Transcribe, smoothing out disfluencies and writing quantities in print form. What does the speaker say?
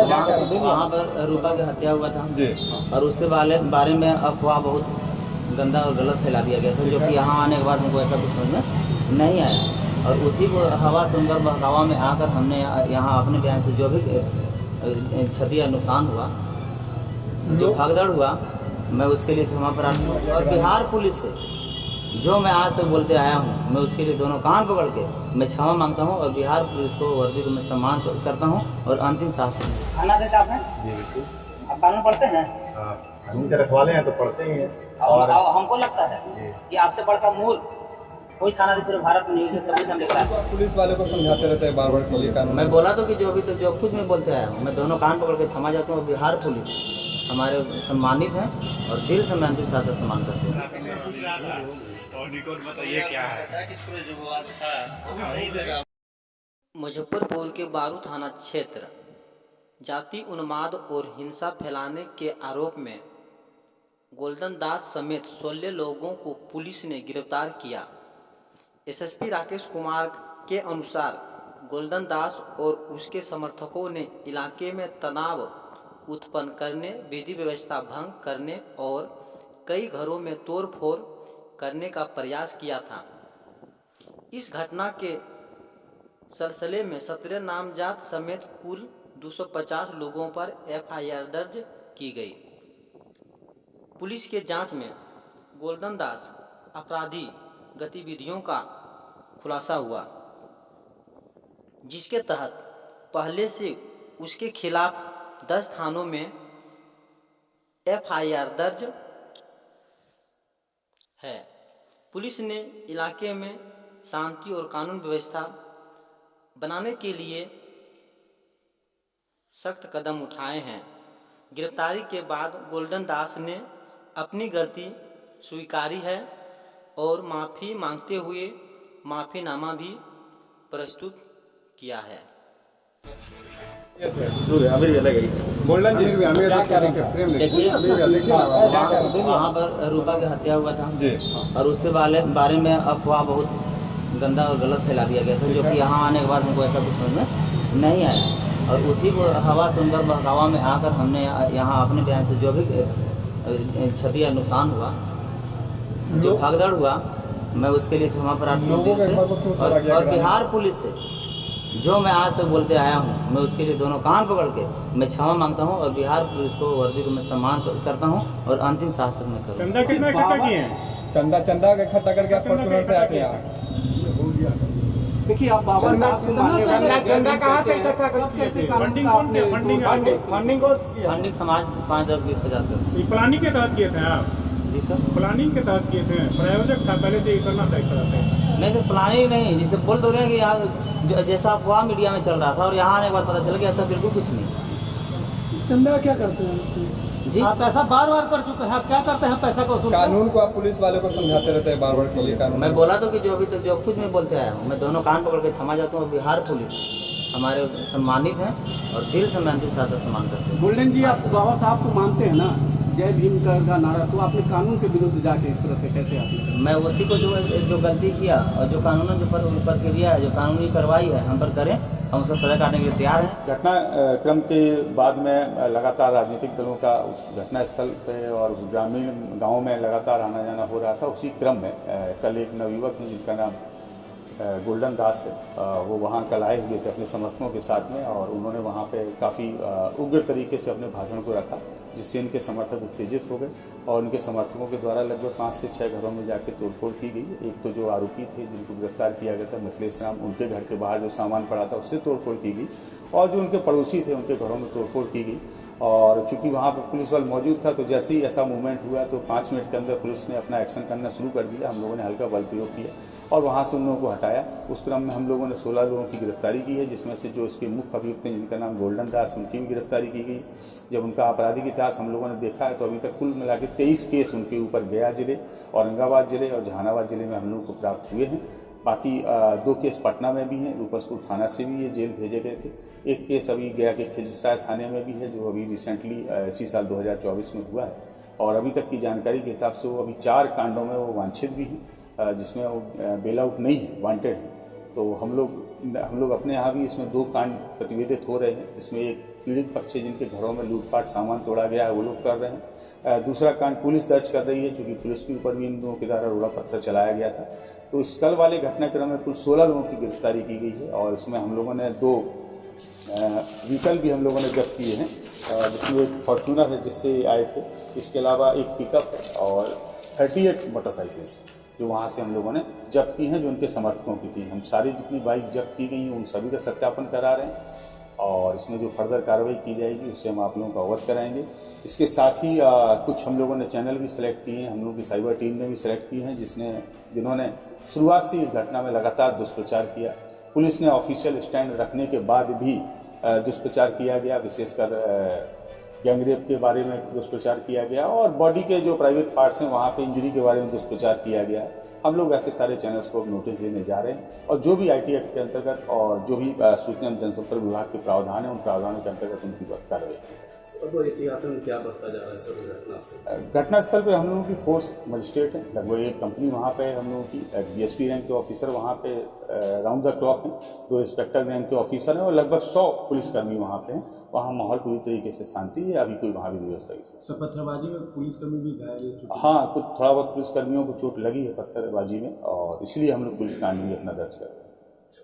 वहाँ पर रूपा की हत्या हुआ था जी। और उसके बारे में अफवाह बहुत गंदा और गलत फैला दिया गया था, जो कि यहाँ आने के बाद हमको ऐसा कुछ समझ में नहीं आया। और उसी को हवा सुनकर बहकावा में आकर हमने यहाँ अपने बयान से जो भी क्षति या नुकसान हुआ, जो भगदड़ हुआ, मैं उसके लिए क्षमा प्रार्थी हूँ। और बिहार पुलिस से जो मैं आज तक बोलते आया हूँ, मैं उसके लिए दोनों कान पकड़ के मैं क्षमा मांगता हूँ। और बिहार पुलिस को, वर्दी को मैं सम्मान करता हूँ और अंतिम शासन। थाना अध्यक्ष आप हैं? जी बिल्कुल। आप कानून पढ़ते हैं? कानून के रखवाले हैं तो पढ़ते ही हैं। और हमको लगता है कि आपसे बढ़कर मूर्ख कोई थाना पूरे भारत में नहीं, उसे सबूत हम लेकर आए। पुलिस वाले को समझाते रहते हैं बार बार कि ये कानून। मैं बोला तो कि जो अभी तक जो कुछ मैं बोलते आया हूँ, मैं दोनों कान पकड़ के क्षमा चाहता हूँ। बिहार पुलिस हमारे सम्मानित हैं और दिल से मैं अंतिम साथ सम्मान करते हैं। मुजफ्फरपुर के बारू थाना क्षेत्र जाति उन्माद और हिंसा फैलाने के आरोप में गोल्डन दास समेत 16 लोगों को पुलिस ने गिरफ्तार किया। एसएसपी राकेश कुमार के अनुसार गोल्डन दास और उसके समर्थकों ने इलाके में तनाव उत्पन्न करने, विधि व्यवस्था भंग करने और कई घरों में तोड़फोड़ करने का प्रयास किया था। इस घटना के सिलसिले में 17 नामजद समेत कुल 250 लोगों पर एफआईआर दर्ज की गई। पुलिस के जांच में गोल्डन दास अपराधी गतिविधियों का खुलासा हुआ, जिसके तहत पहले से उसके खिलाफ 10 थानों में एफआईआर दर्ज है। पुलिस ने इलाके में शांति और कानून व्यवस्था बनाने के लिए सख्त कदम उठाए हैं। गिरफ्तारी के बाद गोल्डन दास ने अपनी गलती स्वीकारी है और माफ़ी मांगते हुए माफ़ीनामा भी प्रस्तुत किया है। गोल्डन जी देखिए, वहाँ पर रूपा की हत्या हुआ था और उसके बारे में अफवाह बहुत गंदा और गलत फैला दिया गया था, जो कि यहाँ आने के बाद हमको ऐसा कुछ समझ में नहीं आया। और उसी को हवा सुनकर बहकावा में आकर हमने यहाँ अपने बयान से जो भी क्षति या नुकसान हुआ, जो भगदड़ हुआ, मैं उसके लिए क्षमा प्रार्थी हूँ दिल से। और बिहार पुलिस से जो मैं आज तक बोलते आया हूँ, मैं उसके लिए दोनों कान पकड़ के मैं क्षमा मांगता हूँ। और बिहार पुलिस को, वर्दी को मैं सम्मान करता हूँ और अंतिम शासन में करूँ। चंदा कितना इकट्ठा किए हैं? चंदा का इकट्ठा करके आप फॉर्चूनर से आते हैं। देखिए आप बाबा साहब चंदा कहाँ से इकट्ठा कैसे फंडिंग समाज 5, 10, 20, 50 कर। प्लानिंग के तहत किए थे आप? जी सर, प्लानिंग के तहत किए थे, प्रायोजक था पहले से ये करना तय करा था? नहीं सर, प्लानिंग नहीं, जिसे बोल तो रहे हैं कि यहाँ जैसा अफवाह मीडिया में चल रहा था और यहाँ आने के बाद पता चल गया ऐसा बिल्कुल कुछ नहीं। चंदा क्या करते हैं जी? आप ऐसा बार बार कर चुके हैं, आप क्या करते हैं पैसा को? कानून को आप पुलिस वाले को समझाते रहते हैं बार बार कि ये कानून। मैं बोला तो कि जो अभी तक जो कुछ मैं बोलते आया हूँ, मैं दोनों कान पकड़ के क्षमा चाहता हूँ। बिहार पुलिस हमारे सम्मानित हैं और दिल से मैं अंतिम साथ सम्मान करते हैं। गोल्डन जी, आप बाबा साहब को मानते हैं ना, जय भीम का नारा, तो आपने कानून के विरुद्ध जाके इस तरह से कैसे आपने? मैं उसी को जो गलती किया और जो कानून जो प्रक्रिया है, जो कानूनी कार्रवाई है हम पर करें, हम उसका सजा काटने के लिए तैयार हैं। घटना क्रम के बाद में लगातार राजनीतिक दलों का उस घटना स्थल पे और उस ग्रामीण गांव में लगातार आना जाना हो रहा था। उसी क्रम में कल एक नवयुवक है जिनका नाम गोल्डन दास है, वो वहाँ कल आए हुए थे अपने समर्थकों के साथ में और उन्होंने वहाँ पे काफ़ी उग्र तरीके से अपने भाषण को रखा, जिससे इनके समर्थक उत्तेजित हो गए और उनके समर्थकों के द्वारा लगभग 5 से 6 घरों में जाके तोड़फोड़ की गई। एक तो जो आरोपी थे जिनको गिरफ्तार किया गया था मिथिलेश राम, उनके घर के बाहर जो सामान पड़ा था उससे तोड़फोड़ की गई और जो उनके पड़ोसी थे उनके घरों में तोड़फोड़ की गई। और चूंकि वहाँ पर पुलिस बल मौजूद था तो जैसे ही ऐसा मूवमेंट हुआ तो 5 मिनट के अंदर पुलिस ने अपना एक्शन करना शुरू कर दिया। हम लोगों ने हल्का बल प्रयोग किया और वहाँ से उन लोगों को हटाया। उस क्रम में हम लोगों ने 16 लोगों की गिरफ्तारी की है, जिसमें से जो इसके मुख्य अभियुक्त हैं जिनका नाम गोल्डन दास, उनकी भी गिरफ्तारी की गई। जब उनका आपराधिक इतिहास हम लोगों ने देखा है तो अभी तक कुल मिला के 23 केस उनके ऊपर गया जिले, औरंगाबाद जिले और जहानाबाद जिले में हम लोगों को प्राप्त हुए हैं। बाकी 2 केस पटना में भी हैं, रूपसपुर थाना से भी ये जेल भेजे गए थे। एक केस अभी गया के खिजराय थाने में भी है जो अभी रिसेंटली इसी साल 2024 में हुआ है। और अभी तक की जानकारी के हिसाब से वो अभी 4 कांडों में वो वांछित भी हैं, जिसमें वो बेल आउट नहीं है, वांटेड है। तो हम लोग अपने यहाँ भी इसमें 2 कांड प्रतिवेदित हो रहे हैं, जिसमें एक पीड़ित पक्ष है जिनके घरों में लूटपाट सामान तोड़ा गया है वो लोग कर रहे हैं। दूसरा कांड पुलिस दर्ज कर रही है, चूँकि पुलिस के ऊपर भी इन लोगों के द्वारा रोड़ा पत्थर चलाया गया था। तो इस कल वाले घटनाक्रम में कुल 16 लोगों की गिरफ्तारी की गई है और इसमें हम लोगों ने 2 व्हीकल भी हम लोगों ने जब्त किए हैं, जिसमें एक फॉर्चूनर है जिससे आए थे, इसके अलावा एक पिकअप और 38 मोटरसाइकिल्स जो वहाँ से हम लोगों ने जब्त की हैं, जो उनके समर्थकों की थी। हम सारी जितनी बाइक जब्त की गई हैं उन सभी का सत्यापन करा रहे हैं और इसमें जो फर्दर कार्रवाई की जाएगी उससे हम आप लोगों को अवगत कराएंगे। इसके साथ ही कुछ हम लोगों ने चैनल भी सिलेक्ट किए हैं, हम लोगों की साइबर टीम ने भी सिलेक्ट किए हैं जिन्होंने शुरुआत से इस घटना में लगातार दुष्प्रचार किया। पुलिस ने ऑफिशियल स्टैंड रखने के बाद भी दुष्प्रचार किया गया, विशेषकर गैंगरेप के बारे में दुष्प्रचार किया गया और बॉडी के जो प्राइवेट पार्ट्स हैं वहाँ पे इंजरी के बारे में दुष्प्रचार किया गया है। हम लोग ऐसे सारे चैनल्स को नोटिस देने जा रहे हैं और जो भी आईटी एक्ट के अंतर्गत और जो भी सूचना एवं जनसंपर्क विभाग के प्रावधान है उन प्रावधानों के अंतर्गत उनकी कार्रवाई की जाए। क्या बढ़ता जा रहा है सर घटनास्थल पे हम लोगों की फोर्स मजिस्ट्रेट है, लगभग एक कंपनी वहाँ पे हम लोगों की DSP रैंक के ऑफिसर वहाँ पे राउंड द क्लॉक हैं, 2 इंस्पेक्टर रैंक के ऑफिसर हैं और लगभग 100 पुलिसकर्मी वहाँ पे हैं। वहाँ माहौल पूरी तरीके से शांति है, अभी कोई वहाँ भी व्यवस्था की पत्थरबाजी में पुलिसकर्मी भी घायल? हाँ, कुछ थोड़ा बहुत पुलिसकर्मियों को चोट लगी है पत्थरबाजी में और इसलिए हम लोग पुलिस कांड भी अपना दर्ज कर रहे हैं।